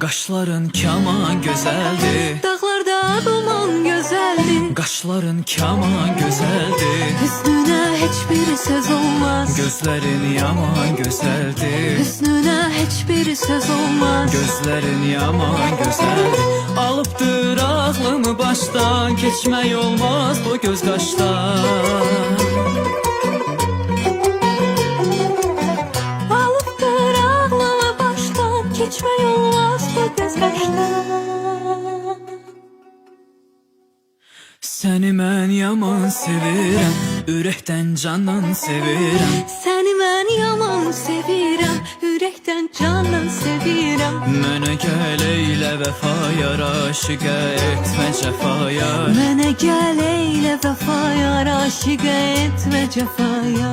Qaşların kaman gözəldir, Dağlarda duman gözəldir. qaşların kaman gözəldir, Hüsnünə heç bir söz olmaz. gözlərin yaman gözəldir, Hüsnünə heç bir söz olmaz. gözlərin yaman gözəldir. Alıbdır ağlımı başdan, keçmək olmaz bu göz qaşdan. Alıbdır ağlımı başdan, keçmək olmaz bu göz qaşdan. Səni mən yaman sevirəm, ürəkdən candan sevirəm. Səni mən yaman sevirəm, ürəkdən candan sevirəm. Mənə gəl eylə vəfaya, aşiqə etmə cəfaya. Mənə gəl eylə vəfaya, aşiqə etmə cəfaya.